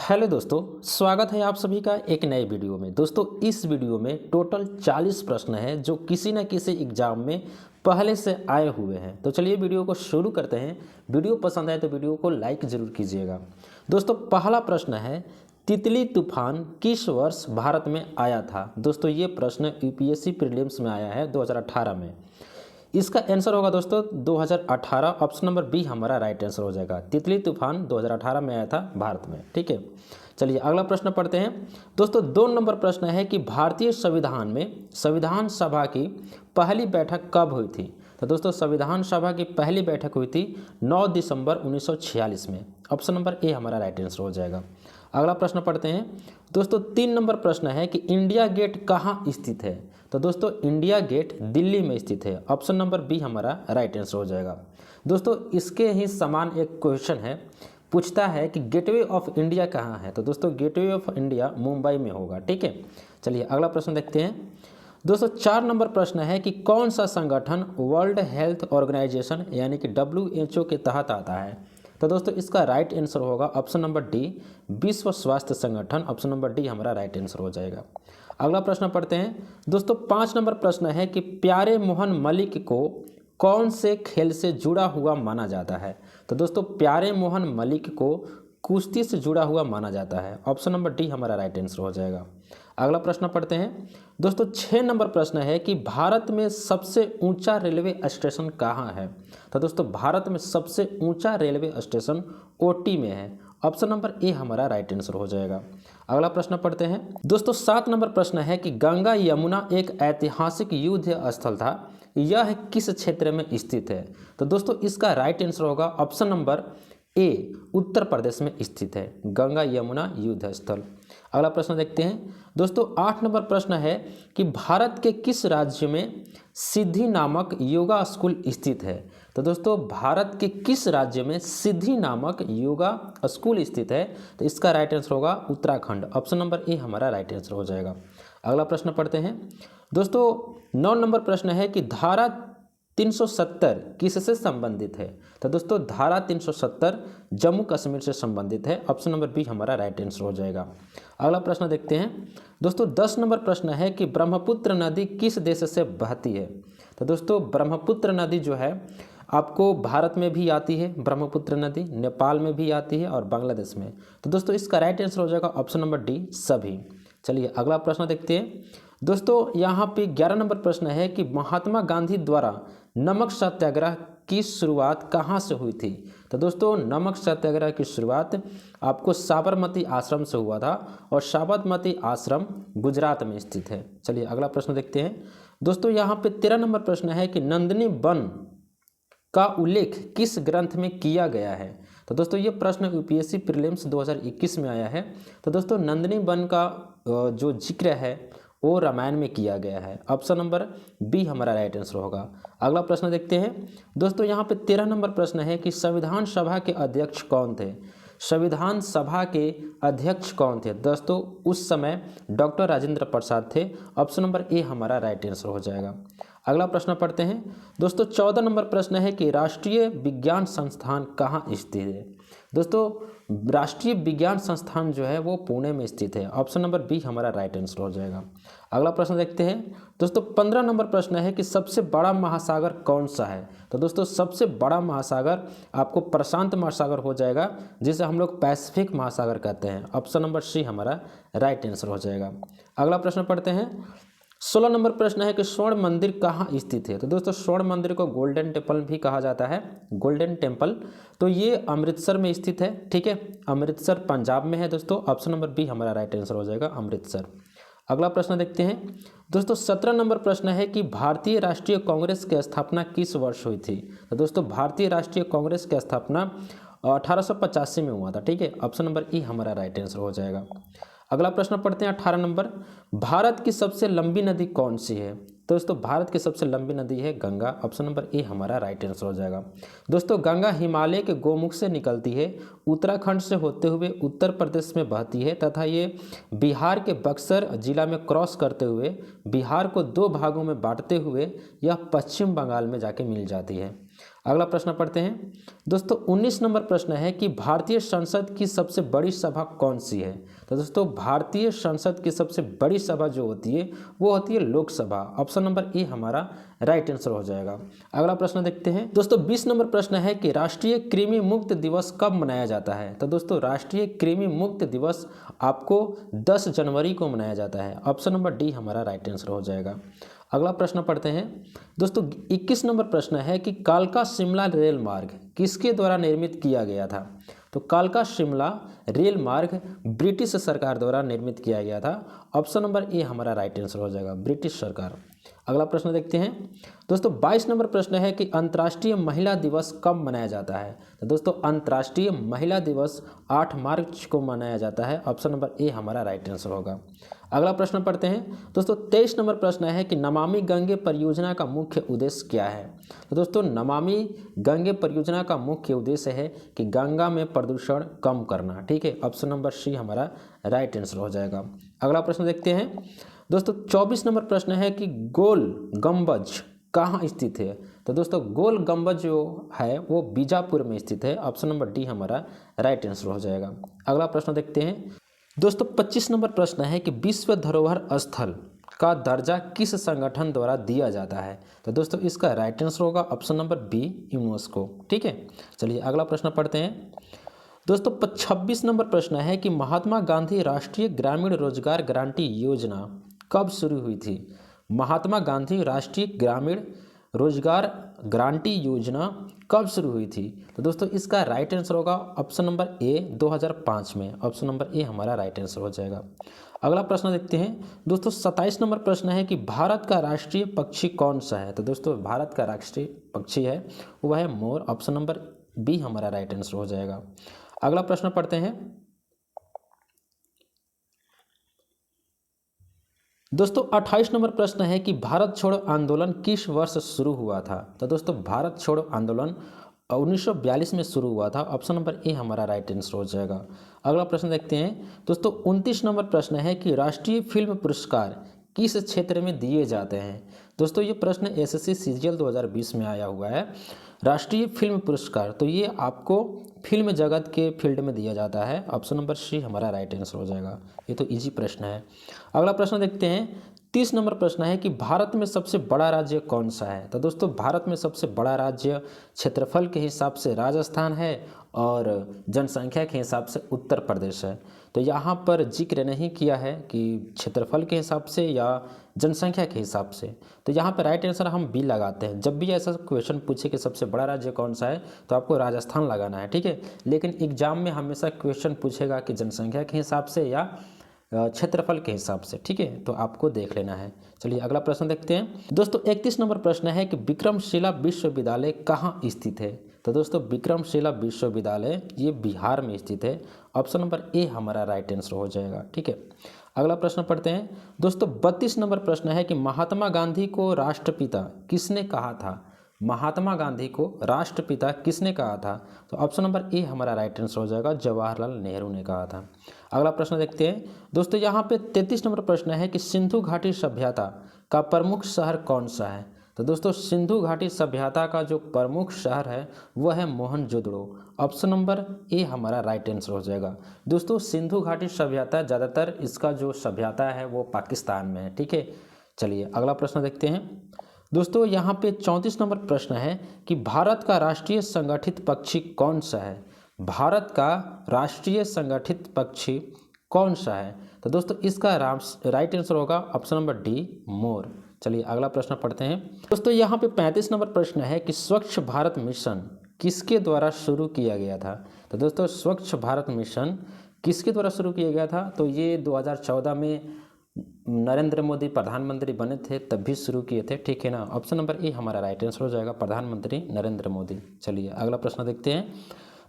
Hello दोस्तों, स्वागत है आप सभी का एक नए वीडियो में। दोस्तों, इस वीडियो में टोटल 40 प्रश्न हैं जो किसी न किसी एग्जाम में पहले से आए हुए हैं। तो चलिए वीडियो को शुरू करते हैं। वीडियो पसंद आए तो वीडियो को लाइक ज़रूर कीजिएगा। दोस्तों, पहला प्रश्न है, तितली तूफान किस वर्ष भारत में आया था? दोस्तों, ये प्रश्न यूपीएससी प्रीलिम्स में आया है 2018 में। इसका आंसर होगा दोस्तों 2018। ऑप्शन नंबर बी हमारा राइट आंसर हो जाएगा। तितली तूफान 2018 में आया था भारत में। ठीक है, चलिए अगला प्रश्न पढ़ते हैं। दोस्तों, 2 नंबर प्रश्न है कि भारतीय संविधान में संविधान सभा की पहली बैठक कब हुई थी? तो दोस्तों, संविधान सभा की पहली बैठक हुई थी 9 दिसंबर 1946 में। ऑप्शन नंबर ए हमारा राइट आंसर हो जाएगा। अगला प्रश्न पढ़ते हैं। दोस्तों, 3 नंबर प्रश्न है कि इंडिया गेट कहाँ स्थित है? तो दोस्तों, इंडिया गेट दिल्ली में स्थित है। ऑप्शन नंबर बी हमारा राइट आंसर हो जाएगा। दोस्तों, इसके ही समान एक क्वेश्चन है, पूछता है कि गेटवे ऑफ इंडिया कहाँ है? तो दोस्तों, गेटवे ऑफ इंडिया मुंबई में होगा। ठीक है, चलिए अगला प्रश्न देखते हैं। दोस्तों, 4 नंबर प्रश्न है कि कौन सा संगठन वर्ल्ड हेल्थ ऑर्गेनाइजेशन यानी कि WHO के तहत आता है? तो दोस्तों, इसका राइट आंसर होगा ऑप्शन नंबर डी, विश्व स्वास्थ्य संगठन। ऑप्शन नंबर डी हमारा राइट आंसर हो जाएगा। अगला प्रश्न पढ़ते हैं। दोस्तों, 5 नंबर प्रश्न है कि प्यारे मोहन मलिक को कौन से खेल से जुड़ा हुआ माना जाता है? तो दोस्तों, प्यारे मोहन मलिक को कुश्ती से जुड़ा हुआ माना जाता है। ऑप्शन नंबर डी हमारा राइट आंसर हो जाएगा। अगला प्रश्न पढ़ते हैं। दोस्तों, 6 नंबर प्रश्न है कि भारत में सबसे ऊंचा रेलवे स्टेशन कहाँ है? तो दोस्तों, भारत में सबसे ऊंचा रेलवे स्टेशन ओटी में है। ऑप्शन नंबर ए हमारा राइट आंसर हो जाएगा। अगला प्रश्न पढ़ते हैं। दोस्तों, 7 नंबर प्रश्न है कि गंगा यमुना एक ऐतिहासिक युद्ध स्थल था, यह किस क्षेत्र में स्थित है? तो दोस्तों, इसका राइट आंसर होगा option number A, Uttar Pradesh में स्थित है गंगा यमुना युद्ध स्थल। अगला प्रश्न देखते हैं। दोस्तों, 8 नंबर प्रश्न है कि भारत के किस राज्य में सिद्धि नामक योगा स्कूल स्थित है? तो दोस्तों, भारत के किस राज्य में सिद्धि नामक योगा स्कूल स्थित है? तो इसका राइट आंसर होगा उत्तराखंड। ऑप्शन नंबर ए हमारा राइट आंसर हो जाएगा। अगला प्रश्न पढ़ते हैं। दोस्तों, 9 नंबर प्रश्न है कि धारा 370 किससे संबंधित है? तो दोस्तों, धारा 370 जम्मू कश्मीर से संबंधित है। ऑप्शन नंबर बी हमारा राइट आंसर हो जाएगा। अगला प्रश्न देखते हैं। दोस्तों, 10 नंबर प्रश्न है कि ब्रह्मपुत्र नदी किस देश से बहती है? तो दोस्तों, ब्रह्मपुत्र नदी जो है आपको भारत में भी आती है, ब्रह्मपुत्र नदी नेपाल में भी आती है और बांग्लादेश में। तो दोस्तों, इसका राइट आंसर हो जाएगा ऑप्शन नंबर डी, सभी। चलिए अगला प्रश्न देखते हैं। दोस्तों, यहाँ पे 11 नंबर प्रश्न है कि महात्मा गांधी द्वारा नमक सत्याग्रह की शुरुआत कहाँ से हुई थी? तो दोस्तों, नमक सत्याग्रह की शुरुआत आपको साबरमती आश्रम से हुआ था और साबरमती आश्रम गुजरात में स्थित है। चलिए अगला प्रश्न देखते हैं। दोस्तों, यहाँ पे 13 नंबर प्रश्न है कि नंदिनी वन का उल्लेख किस ग्रंथ में किया गया है? तो दोस्तों, ये प्रश्न यूपीएससी प्रीलिम्स 2021 में आया है। तो दोस्तों, नंदिनी वन का जो जिक्र है वो रामायण में किया गया है। ऑप्शन नंबर बी हमारा राइट आंसर होगा। अगला प्रश्न देखते हैं। दोस्तों, यहाँ पे 13 नंबर प्रश्न है कि संविधान सभा के अध्यक्ष कौन थे? संविधान सभा के अध्यक्ष कौन थे? दोस्तों, उस समय डॉक्टर राजेंद्र प्रसाद थे। ऑप्शन नंबर ए हमारा राइट आंसर हो जाएगा। अगला प्रश्न पढ़ते हैं। दोस्तों, 14 नंबर प्रश्न है कि राष्ट्रीय विज्ञान संस्थान कहाँ स्थित है? दोस्तों, राष्ट्रीय विज्ञान संस्थान जो है वो पुणे में स्थित है। ऑप्शन नंबर बी हमारा राइट आंसर हो जाएगा। अगला प्रश्न देखते हैं। दोस्तों, 15 नंबर प्रश्न है कि सबसे बड़ा महासागर कौन सा है? तो दोस्तों, सबसे बड़ा महासागर आपको प्रशांत महासागर हो जाएगा, जिसे हम लोग पैसिफिक महासागर कहते हैं। ऑप्शन नंबर सी हमारा राइट आंसर हो जाएगा। अगला प्रश्न पढ़ते हैं। 16 नंबर प्रश्न है कि स्वर्ण मंदिर कहाँ स्थित है? तो दोस्तों, स्वर्ण मंदिर को गोल्डन टेम्पल भी कहा जाता है, गोल्डन टेम्पल। तो ये अमृतसर में स्थित है। ठीक है, अमृतसर पंजाब में है दोस्तों। ऑप्शन नंबर बी हमारा राइट आंसर हो जाएगा, अमृतसर। अगला प्रश्न देखते हैं। दोस्तों, 17 नंबर प्रश्न है कि भारतीय राष्ट्रीय कांग्रेस की स्थापना किस वर्ष हुई थी? तो दोस्तों, भारतीय राष्ट्रीय कांग्रेस की स्थापना 1885 में हुआ था। ठीक है, ऑप्शन नंबर ई हमारा राइट आंसर हो जाएगा। अगला प्रश्न पढ़ते हैं 18 नंबर। भारत की सबसे लंबी नदी कौन सी है? तो दोस्तों, भारत की सबसे लंबी नदी है गंगा। ऑप्शन नंबर ए हमारा राइट आंसर हो जाएगा। दोस्तों, गंगा हिमालय के गोमुख से निकलती है, उत्तराखंड से होते हुए उत्तर प्रदेश में बहती है तथा ये बिहार के बक्सर जिला में क्रॉस करते हुए बिहार को 2 भागों में बांटते हुए यह पश्चिम बंगाल में जाके मिल जाती है। अगला प्रश्न पढ़ते हैं दोस्तों। 19 नंबर प्रश्न है कि भारतीय संसद की सबसे बड़ी सभा कौन सी है। तो दोस्तों भारतीय संसद की सबसे बड़ी सभा जो होती है वो होती है लोकसभा। ऑप्शन नंबर ए हमारा राइट आंसर हो जाएगा। अगला प्रश्न देखते हैं दोस्तों। 20 नंबर प्रश्न है कि राष्ट्रीय कृमि मुक्त दिवस कब मनाया जाता है। तो दोस्तों राष्ट्रीय कृमि मुक्त दिवस आपको 10 जनवरी को मनाया जाता है। ऑप्शन नंबर डी हमारा राइट आंसर हो जाएगा। अगला प्रश्न पढ़ते हैं दोस्तों। 21 नंबर प्रश्न है कि कालका शिमला रेल मार्ग किसके द्वारा निर्मित किया गया था। तो कालका शिमला रेल मार्ग ब्रिटिश सरकार द्वारा निर्मित किया गया था। ऑप्शन नंबर ए हमारा राइट आंसर हो जाएगा, ब्रिटिश सरकार। अगला प्रश्न देखते हैं दोस्तों। 22 नंबर प्रश्न है कि अंतर्राष्ट्रीय महिला दिवस कब मनाया जाता है। तो दोस्तों अंतर्राष्ट्रीय महिला दिवस 8 मार्च को मनाया जाता है। ऑप्शन नंबर ए हमारा राइट आंसर होगा। अगला प्रश्न पढ़ते हैं दोस्तों। 23 नंबर प्रश्न है कि नमामि गंगे परियोजना का मुख्य उद्देश्य क्या है। तो दोस्तों नमामि गंगे परियोजना का मुख्य उद्देश्य है कि गंगा में प्रदूषण कम करना। ठीक है, ऑप्शन नंबर सी हमारा राइट आंसर हो जाएगा। अगला प्रश्न देखते हैं दोस्तों। 24 नंबर प्रश्न है कि गोल गंबज कहाँ स्थित है। तो दोस्तों गोल गंबज जो है वो बीजापुर में स्थित है। ऑप्शन नंबर डी हमारा राइट आंसर हो जाएगा। अगला प्रश्न देखते हैं दोस्तों। 25 नंबर प्रश्न है कि विश्व धरोहर स्थल का दर्जा किस संगठन द्वारा दिया जाता है। तो दोस्तों इसका राइट आंसर होगा ऑप्शन नंबर बी, यूनेस्को। ठीक है, चलिए अगला प्रश्न पढ़ते हैं दोस्तों। 26 नंबर प्रश्न है कि महात्मा गांधी राष्ट्रीय ग्रामीण रोजगार गारंटी योजना कब शुरू हुई थी। महात्मा गांधी राष्ट्रीय ग्रामीण रोजगार गारंटी योजना कब शुरू हुई थी। तो दोस्तों इसका राइट आंसर होगा ऑप्शन नंबर ए 2005 में। ऑप्शन नंबर ए हमारा राइट आंसर हो जाएगा। अगला प्रश्न देखते हैं दोस्तों। 27 नंबर प्रश्न है कि भारत का राष्ट्रीय पक्षी कौन सा है। तो दोस्तों भारत का राष्ट्रीय पक्षी है वह है मोर। ऑप्शन नंबर बी हमारा राइट आंसर हो जाएगा। अगला प्रश्न पढ़ते हैं दोस्तों। 28 नंबर प्रश्न है कि भारत छोड़ो आंदोलन किस वर्ष शुरू हुआ था। तो दोस्तों भारत छोड़ो आंदोलन 1942 में शुरू हुआ था। ऑप्शन नंबर ए हमारा राइट आंसर हो जाएगा। अगला प्रश्न देखते हैं दोस्तों। 29 नंबर प्रश्न है कि राष्ट्रीय फिल्म पुरस्कार किस क्षेत्र में दिए जाते हैं। दोस्तों ये प्रश्न एसएससी सीजीएल 2020 में आया हुआ है। राष्ट्रीय फिल्म पुरस्कार तो ये आपको फिल्म जगत के फील्ड में दिया जाता है। ऑप्शन नंबर सी हमारा राइट आंसर हो जाएगा। ये तो इजी प्रश्न है। अगला प्रश्न देखते हैं। 30 नंबर प्रश्न है कि भारत में सबसे बड़ा राज्य कौन सा है। तो दोस्तों भारत में सबसे बड़ा राज्य क्षेत्रफल के हिसाब से राजस्थान है और जनसंख्या के हिसाब से उत्तर प्रदेश है। तो यहाँ पर जिक्र नहीं किया है कि क्षेत्रफल के हिसाब से या जनसंख्या के हिसाब से। तो यहाँ पर राइट आंसर हम बी लगाते हैं। जब भी ऐसा क्वेश्चन पूछे कि सबसे बड़ा राज्य कौन सा है तो आपको राजस्थान लगाना है। ठीक है, लेकिन एग्जाम में हमेशा क्वेश्चन पूछेगा कि जनसंख्या के हिसाब से या क्षेत्रफल के हिसाब से। ठीक है, तो आपको देख लेना है। चलिए अगला प्रश्न देखते हैं दोस्तों। 31 नंबर प्रश्न है कि विक्रमशिला विश्वविद्यालय कहाँ स्थित है। तो दोस्तों विक्रमशिला विश्वविद्यालय ये बिहार में स्थित है। ऑप्शन नंबर ए हमारा राइट आंसर हो जाएगा। ठीक है, अगला प्रश्न पढ़ते हैं दोस्तों। 32 नंबर प्रश्न है कि महात्मा गांधी को राष्ट्रपिता किसने कहा था। महात्मा गांधी को राष्ट्रपिता किसने कहा था। तो ऑप्शन नंबर ए हमारा राइट आंसर हो जाएगा, जवाहरलाल नेहरू ने कहा था। अगला प्रश्न देखते हैं दोस्तों। यहाँ पे 33 नंबर प्रश्न है कि सिंधु घाटी सभ्यता का प्रमुख शहर कौन सा है। तो दोस्तों सिंधु घाटी सभ्यता का जो प्रमुख शहर है वह है मोहनजोदड़ो। ऑप्शन नंबर ए हमारा राइट आंसर हो जाएगा। दोस्तों सिंधु घाटी सभ्यता ज़्यादातर इसका जो सभ्यता है वो पाकिस्तान में है। ठीक है, चलिए अगला प्रश्न देखते हैं दोस्तों। यहाँ पे 34 नंबर प्रश्न है कि भारत का राष्ट्रीय संगठित पक्षी कौन सा है। भारत का राष्ट्रीय संगठित पक्षी कौन सा है। तो दोस्तों इसका राइट आंसर होगा ऑप्शन नंबर डी, मोर। चलिए अगला प्रश्न पढ़ते हैं दोस्तों। यहाँ पे 35 नंबर प्रश्न है कि स्वच्छ भारत मिशन किसके द्वारा शुरू किया गया था। तो दोस्तों स्वच्छ भारत मिशन किसके द्वारा शुरू किया गया था। तो ये 2014 में नरेंद्र मोदी प्रधानमंत्री बने थे तब भी शुरू किए थे। ठीक है ना, ऑप्शन नंबर ए हमारा राइट आंसर हो जाएगा, प्रधानमंत्री नरेंद्र मोदी। चलिए अगला प्रश्न देखते हैं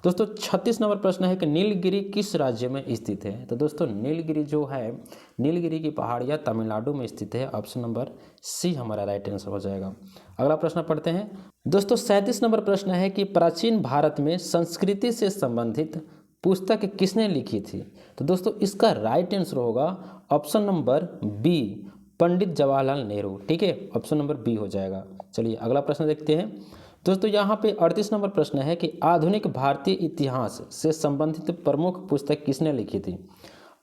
दोस्तों। 36 नंबर प्रश्न है कि नीलगिरी किस राज्य में स्थित है। तो दोस्तों नीलगिरी जो है, नीलगिरी की पहाड़ियाँ तमिलनाडु में स्थित है। ऑप्शन नंबर सी हमारा राइट आंसर हो जाएगा। अगला प्रश्न पढ़ते हैं दोस्तों। 37 नंबर प्रश्न है कि प्राचीन भारत में संस्कृति से संबंधित पुस्तक किसने लिखी थी। तो दोस्तों इसका राइट आंसर होगा option number B, Pandit Jawaharlal Nehru. ठीक है, ऑप्शन नंबर बी हो जाएगा। चलिए अगला प्रश्न देखते हैं दोस्तों यहाँ पे 38 नंबर प्रश्न है कि आधुनिक भारतीय इतिहास से संबंधित प्रमुख पुस्तक किसने लिखी थी।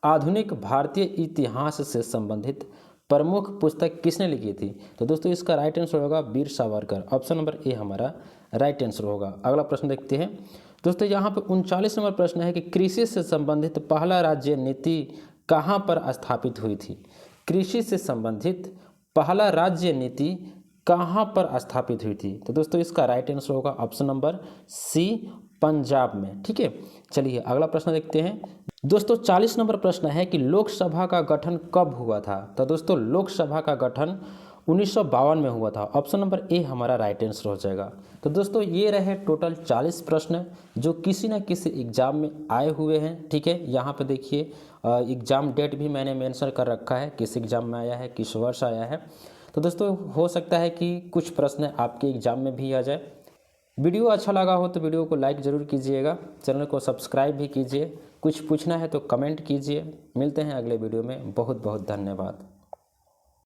आधुनिक भारतीय इतिहास से संबंधित प्रमुख पुस्तक किसने लिखी थी। तो दोस्तों इसका राइट आंसर होगा Veer Savarkar. Option number A हमारा राइट आंसर होगा। अगला प्रश्न देखते हैं दोस्तों, यहाँ पे 39 नंबर प्रश्न है कि कृषि से संबंधित पहला राज्य नीति कहाँ पर स्थापित हुई थी। कृषि से संबंधित पहला राज्य नीति कहाँ पर स्थापित हुई थी। तो दोस्तों इसका राइट आंसर होगा ऑप्शन नंबर सी, पंजाब में। ठीक है, चलिए अगला प्रश्न देखते हैं दोस्तों। 40 नंबर प्रश्न है कि लोकसभा का गठन कब हुआ था। तो दोस्तों लोकसभा का गठन 1952 में हुआ था। ऑप्शन नंबर ए हमारा राइट आंसर हो जाएगा। तो दोस्तों ये रहे टोटल 40 प्रश्न जो किसी न किसी एग्जाम में आए हुए हैं। ठीक है, यहाँ पे देखिए एग्ज़ाम डेट भी मैंने मेंशन कर रखा है, किस एग्ज़ाम में आया है, किस वर्ष आया है। तो दोस्तों हो सकता है कि कुछ प्रश्न आपके एग्ज़ाम में भी आ जाए। वीडियो अच्छा लगा हो तो वीडियो को लाइक ज़रूर कीजिएगा, चैनल को सब्सक्राइब भी कीजिए। कुछ पूछना है तो कमेंट कीजिए। मिलते हैं अगले वीडियो में। बहुत बहुत धन्यवाद।